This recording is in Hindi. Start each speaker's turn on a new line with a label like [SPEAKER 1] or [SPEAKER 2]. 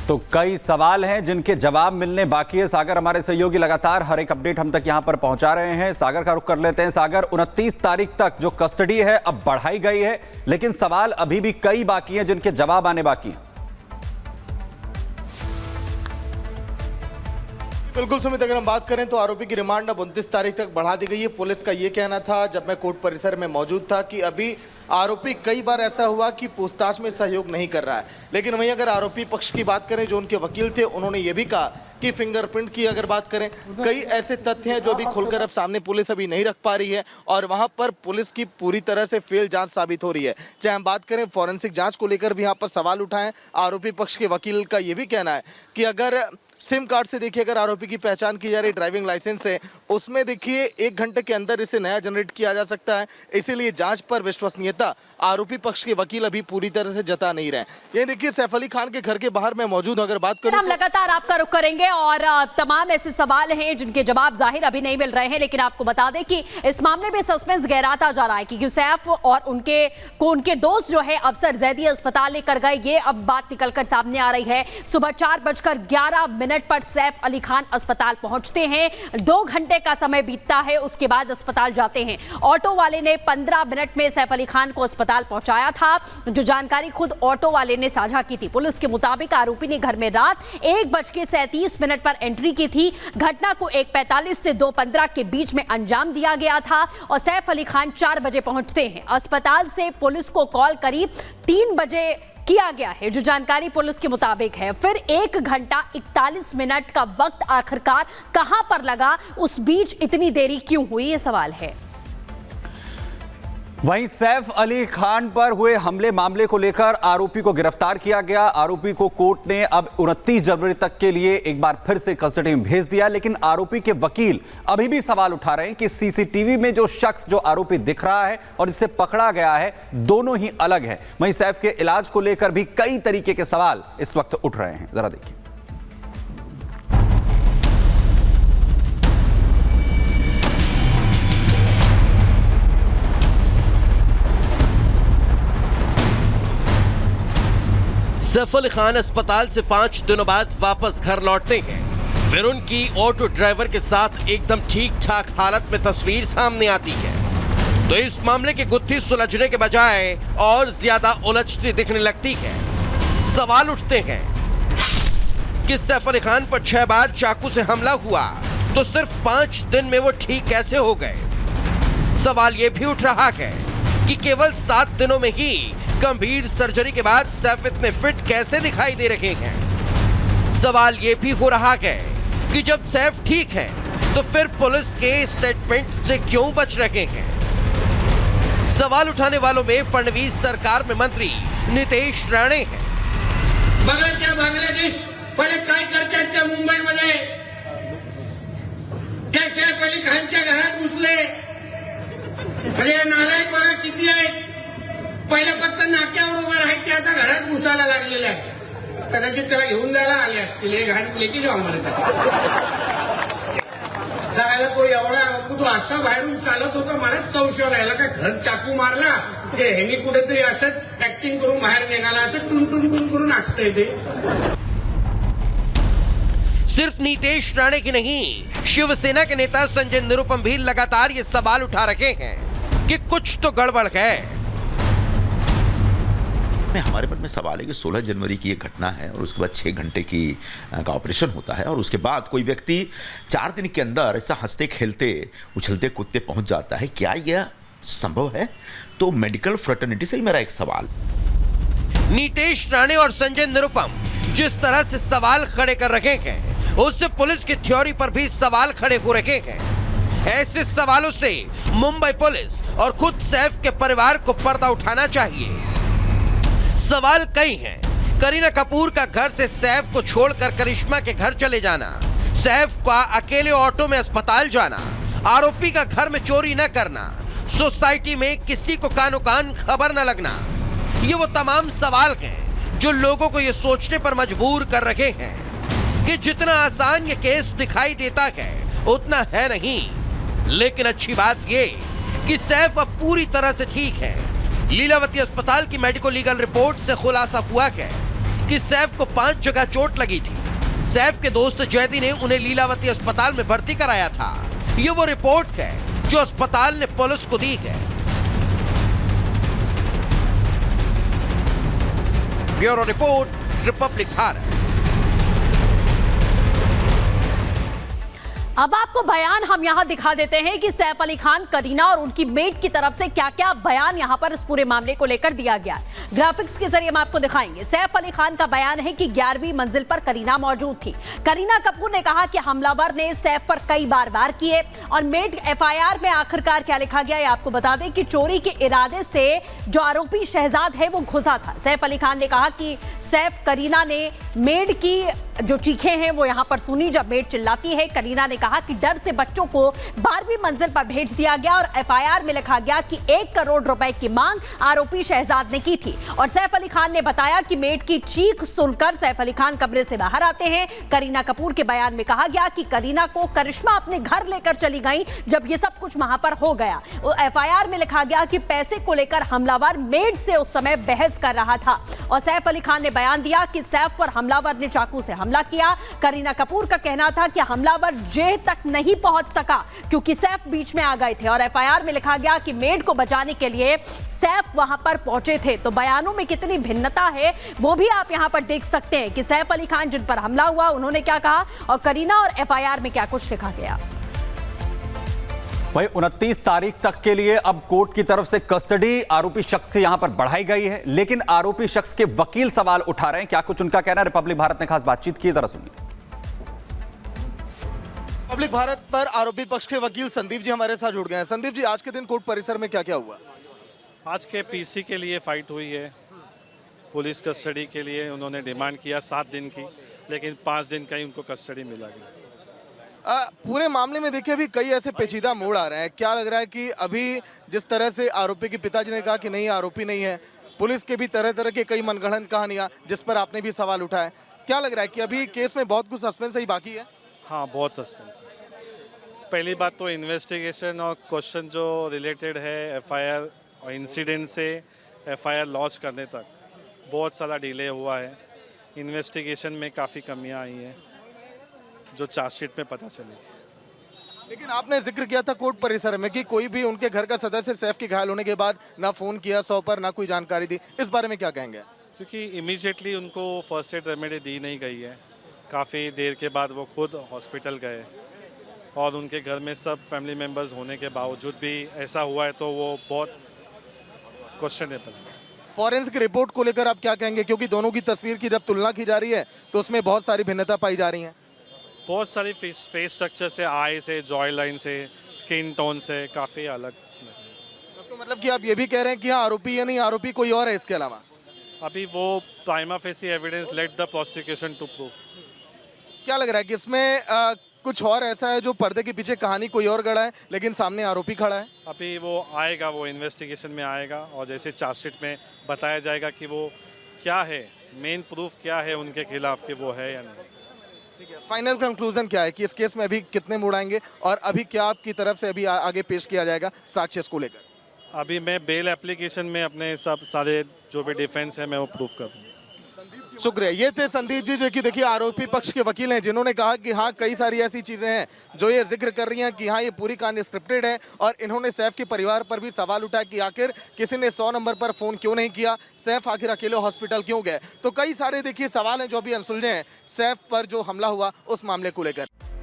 [SPEAKER 1] तो कई सवाल हैं जिनके जवाब मिलने बाकी है। सागर हमारे सहयोगी लगातार हर एक अपडेट हम तक यहां पर पहुंचा रहे हैं। सागर का रुख कर लेते हैं। सागर, 29 तारीख तक जो कस्टडी है अब बढ़ाई गई है, लेकिन सवाल अभी भी कई बाकी हैं जिनके जवाब आने बाकी हैं।
[SPEAKER 2] बिल्कुल सुमित, अगर हम बात करें तो आरोपी की रिमांड अब 29 तारीख तक बढ़ा दी गई है। पुलिस का ये कहना था जब मैं कोर्ट परिसर में मौजूद था कि अभी आरोपी कई बार ऐसा हुआ कि पूछताछ में सहयोग नहीं कर रहा है, लेकिन वहीं अगर आरोपी पक्ष की बात करें, जो उनके वकील थे, उन्होंने ये भी कहा कि फिंगरप्रिंट की अगर बात करें, कई ऐसे तथ्य हैं जो अभी खोलकर अब सामने पुलिस अभी नहीं रख पा रही है और वहां पर पुलिस की पूरी तरह से फेल जांच साबित हो रही है। चाहे हम बात करें फॉरेंसिक जांच को लेकर भी यहाँ पर सवाल उठाएं। आरोपी पक्ष के वकील का ये भी कहना है कि अगर सिम कार्ड से देखिए, अगर आरोपी की पहचान की जा रही ड्राइविंग लाइसेंस है, उसमें देखिए 1 घंटे के अंदर इसे नया जनरेट किया जा सकता है। इसीलिए जांच पर विश्वसनीयता आरोपी पक्ष के वकील अभी पूरी तरह से जता नहीं रहे। ये देखिए सैफ अली खान के घर के बाहर मैं मौजूद हूं। अगर बात करूं
[SPEAKER 3] हम लगातार आपका रुख करेंगे और तमाम ऐसे सवाल हैं जिनके जवाब जाहिर अभी नहीं मिल रहे हैं, लेकिन आपको बता दें कि इस मामले में सस्पेंस गहराता जा रहा है क्योंकि सैफ और उनके दोस्त जो है अफसर जैदी अस्पताल लेकर गए। ये अब बात निकलकर सामने आ रही है। सुबह 4:11 पर सैफ अली खान अस्पताल पहुंचते हैं। 2 घंटे का समय बीतता है, उसके बाद अस्पताल जाते हैं। ऑटो वाले ने 15 मिनट में सैफ अली खान को अस्पताल पहुंचाया था, जो जानकारी खुद ऑटो वाले ने साझा की थी। पुलिस के मुताबिक आरोपी ने घर में रात 1:37 पर एंट्री की थी। घटना को 1:45 से 2:15 के बीच में अंजाम दिया गया था और सैफ अली खान 4 बजे पहुंचते हैं। अस्पताल से पुलिस को कॉल करीब 3 बजे किया गया है, जो जानकारी पुलिस के मुताबिक है। फिर 1 घंटा 41 मिनट का वक्त आखिरकार कहां पर लगा, उस बीच इतनी देरी क्यों हुई, ये सवाल है।
[SPEAKER 1] वहीं सैफ अली खान पर हुए हमले मामले को लेकर आरोपी को गिरफ्तार किया गया। आरोपी को कोर्ट ने अब 29 जनवरी तक के लिए एक बार फिर से कस्टडी में भेज दिया, लेकिन आरोपी के वकील अभी भी सवाल उठा रहे हैं कि सीसीटीवी में जो शख्स, जो आरोपी दिख रहा है और जिसे पकड़ा गया है, दोनों ही अलग है। वहीं सैफ के इलाज को लेकर भी कई तरीके के सवाल इस वक्त उठ रहे हैं। जरा देखिए।
[SPEAKER 4] सैफ अली खान अस्पताल से 5 दिनों बाद वापस घर लौटते हैं। फिर उनकी ऑटो ड्राइवर के साथ एकदम ठीक ठाक हालत में तस्वीर सामने आती है। तो इस मामले की गुत्थी सुलझने के बजाय और ज्यादा उलझती दिखने लगती है। सवाल उठते हैं कि सैफ अली खान पर 6 बार चाकू से हमला हुआ तो सिर्फ 5 दिन में वो ठीक कैसे हो गए। सवाल ये भी उठ रहा है कि केवल 7 दिनों में ही गंभीर सर्जरी के बाद सैफ इतने फिट कैसे दिखाई दे रहे हैं। सवाल यह भी हो रहा है कि जब सैफ ठीक है तो फिर पुलिस के स्टेटमेंट से क्यों बच रहे हैं। सवाल उठाने वालों में फडणवीस सरकार में मंत्री नितेश राणे हैं।
[SPEAKER 5] बांग्लादेश पहिले काय करतात त्या मुंबईमध्ये, त्या सैफ अली खानच्या घरात घुसले, म्हणजे नालायक बघा किती आहेत। पहिले फक्त नाक्यावर उभं राहायचे, आता घरात घुसायला लागलेले आहे। कदाचित त्याला घेऊन जायला आले असतील, हे घाट लेकी जाऊ म्हणतात जायला। तो एवढा तो असा बाहेरून चालत होता, मलाच संशय राहिला का घरात चाकू मारला की ह्यांनी कुठेतरी असंच ऍक्टिंग करून बाहेर निघाला, असं टुन करून असतंय ते।
[SPEAKER 4] सिर्फ नीतीश राणे की नहीं, शिवसेना के नेता संजय निरुपम भी लगातार ये सवाल उठा रखे हैं कि कुछ तो गड़बड़ है।
[SPEAKER 6] हमारे मन में सवाल है कि 16 जनवरी की ये घटना है और उसके बाद 6 घंटे का ऑपरेशन होता है और उसके बाद कोई व्यक्ति 4 दिन के अंदर ऐसा हंसते खेलते उछलते कूदते पहुंच जाता है। क्या यह संभव है? तो मेडिकल फ्रेटर्निटी से ही मेरा एक सवाल।
[SPEAKER 4] नीतीश राणे और संजय निरुपम जिस तरह से सवाल खड़े कर रहे हैं, उससे पुलिस की थ्योरी पर भी सवाल खड़े हो रहे हैं। ऐसे सवालों से मुंबई पुलिस और खुद सैफ के परिवार को पर्दा उठाना चाहिए। सवाल कई हैं। करीना कपूर का घर से सैफ को छोड़कर करिश्मा के घर चले जाना, सैफ का अकेले ऑटो में अस्पताल जाना, आरोपी का घर में चोरी न करना, सोसाइटी में किसी को कानो कान खबर न लगना, ये वो तमाम सवाल हैं जो लोगों को ये सोचने पर मजबूर कर रहे हैं कि जितना आसान ये केस दिखाई देता है उतना है नहीं। लेकिन अच्छी बात ये कि सैफ अब पूरी तरह से ठीक है। लीलावती अस्पताल की मेडिको लीगल रिपोर्ट से खुलासा हुआ है कि सैफ को 5 जगह चोट लगी थी। सैफ के दोस्त जैदी ने उन्हें लीलावती अस्पताल में भर्ती कराया था। ये वो रिपोर्ट है जो अस्पताल ने पुलिस को दी है। Bureau report, Republic Bharat.
[SPEAKER 3] अब आपको बयान हम यहां दिखा देते हैं कि सैफ अली खान, करीना और उनकी मेट की तरफ से क्या क्या बयान यहां पर इस पूरे मामले को लेकर दिया गया। ग्राफिक्स के जरिए हम आपको दिखाएंगे। सैफ अली खान का बयान है कि 11वीं मंजिल पर करीना मौजूद थी। करीना कपूर ने कहा कि हमलावर ने सैफ पर कई बार वार किए। और मेट एफआईआर में आखिरकार क्या लिखा गया ये आपको बता दें कि चोरी के इरादे से जो आरोपी शहजाद है वो घुसा था। सैफ अली खान ने कहा कि सैफ करीना ने मेड की जो चीखें हैं वो यहां पर सुनी जब मेड चिल्लाती है। करीना ने कहा कि डर से बच्चों को 12वीं मंजिल पर भेज दिया गया और एफआईआर में लिखा गया कि 1 करोड़ रुपए की मांग आरोपी शहजाद ने की थी। और सैफ अली खान ने बताया कि मेड की चीख सुनकर सैफ अली खान कमरे से बाहर आते हैं। करीना कपूर के बयान में कहा गया कि करीना को करिश्मा अपने घर लेकर चली गई जब ये सब कुछ वहां पर हो गया। एफआईआर में लिखा गया कि पैसे को लेकर हमलावर मेड से उस समय बहस कर रहा था। और सैफ अली खान ने बयान दिया कि सैफ पर हमलावर ने चाकू से हमला किया। करीना कपूर का कहना था कि हमलावर जेल तक नहीं पहुंच सका क्योंकि सैफ बीच में आ गए थे। और एफआईआर में लिखा गया कि मेड को बचाने के लिए सैफ वहां पर पहुंचे थे। तो बयानों में कितनी भिन्नता है वो भी आप यहां पर देख सकते हैं कि सैफ अली खान जिन पर हमला हुआ उन्होंने क्या कहा और करीना और एफआईआर में क्या कुछ लिखा गया।
[SPEAKER 1] वही 29 तारीख तक के लिए अब कोर्ट की तरफ से कस्टडी आरोपी शख्स से यहां पर बढ़ाई गई है, लेकिन आरोपी शख्स के वकील सवाल उठा रहे हैं। क्या कुछ उनका कहना है, रिपब्लिक भारत ने खास बातचीत की, जरा सुनिए।
[SPEAKER 2] रिपब्लिक भारत पर आरोपी पक्ष के वकील संदीप जी हमारे साथ जुड़ गए हैं। संदीप जी, आज के दिन कोर्ट परिसर में क्या क्या हुआ?
[SPEAKER 7] आज के पीसी के लिए फाइट हुई है। पुलिस कस्टडी के लिए उन्होंने डिमांड किया 7 दिन की, लेकिन 5 दिन का ही उनको कस्टडी मिला गया।
[SPEAKER 2] पूरे मामले में देखिए अभी कई ऐसे पेचीदा मोड़ आ रहे हैं। क्या लग रहा है कि अभी जिस तरह से आरोपी के पिताजी ने कहा कि नहीं आरोपी नहीं है, पुलिस के भी तरह तरह के कई मनगढ़ंत कहानियां जिस पर आपने भी सवाल उठाए, क्या लग रहा है कि अभी केस में बहुत कुछ सस्पेंस ही बाकी है?
[SPEAKER 7] हाँ, बहुत सस्पेंस है। पहली बात तो इन्वेस्टिगेशन और क्वेश्चन जो रिलेटेड है एफआईआर और इंसिडेंट से एफआईआर लॉन्च करने तक बहुत सारा डिले हुआ है। इन्वेस्टिगेशन में काफ़ी कमियां आई हैं जो चार्जशीट में पता चली।
[SPEAKER 2] लेकिन आपने जिक्र किया था कोर्ट परिसर में कि कोई भी उनके घर का सदस्य सैफ के घायल होने के बाद ना फोन किया 100 पर, ना कोई जानकारी दी। इस बारे में क्या कहेंगे?
[SPEAKER 7] क्योंकि इमीडिएटली उनको फर्स्ट एड रेमेडी दी नहीं गई है। काफ़ी देर के बाद वो खुद हॉस्पिटल गए और उनके घर में सब फैमिली मेम्बर्स होने के बावजूद भी ऐसा हुआ है, तो वो बहुत क्वेश्चनेबल है।
[SPEAKER 2] फॉरेंसिक रिपोर्ट को लेकर आप क्या कहेंगे, क्योंकि दोनों की तस्वीर की जब तुलना की जा रही है तो उसमें बहुत सारी भिन्नता पाई जा रही है।
[SPEAKER 7] बहुत सारी फेस स्ट्रक्चर से, आई से, जॉय लाइन से, स्किन टोन से काफ़ी अलग।
[SPEAKER 2] तो मतलब कि आप ये भी कह रहे हैं कि हाँ आरोपी है, नहीं आरोपी कोई और है इसके अलावा?
[SPEAKER 7] अभी वो prima facie evidence let the prosecution to prove.
[SPEAKER 2] क्या लग रहा है कि इसमें कुछ और ऐसा है जो पर्दे के पीछे कहानी कोई और गढ़ा है लेकिन सामने आरोपी खड़ा है?
[SPEAKER 7] अभी वो आएगा, वो इन्वेस्टिगेशन में आएगा और जैसे चार्जशीट में बताया जाएगा कि वो क्या है, मेन प्रूफ क्या है उनके खिलाफ कि वो है या नहीं।
[SPEAKER 2] ठीक है, फाइनल कंक्लूजन क्या है कि इस केस में अभी कितने मोड़ आएंगे और अभी क्या आपकी तरफ से अभी आगे पेश किया जाएगा साक्ष्य को लेकर?
[SPEAKER 7] अभी मैं बेल एप्लीकेशन में अपने सब सारे जो भी डिफेंस है मैं वो प्रूफ कर दूँ।
[SPEAKER 2] शुक्रिया। ये थे संदीप जी जो कि देखिए आरोपी पक्ष के वकील हैं, जिन्होंने कहा कि हाँ कई सारी ऐसी चीजें हैं जो ये जिक्र कर रही हैं कि हाँ ये पूरी कहानी स्क्रिप्टेड है। और इन्होंने सैफ के परिवार पर भी सवाल उठाया कि आखिर किसी ने 100 नंबर पर फोन क्यों नहीं किया, सैफ आखिर अकेले हॉस्पिटल क्यों गए। तो कई सारे देखिए सवाल हैं जो अभी अनसुलझे हैं सैफ पर जो हमला हुआ उस मामले को लेकर।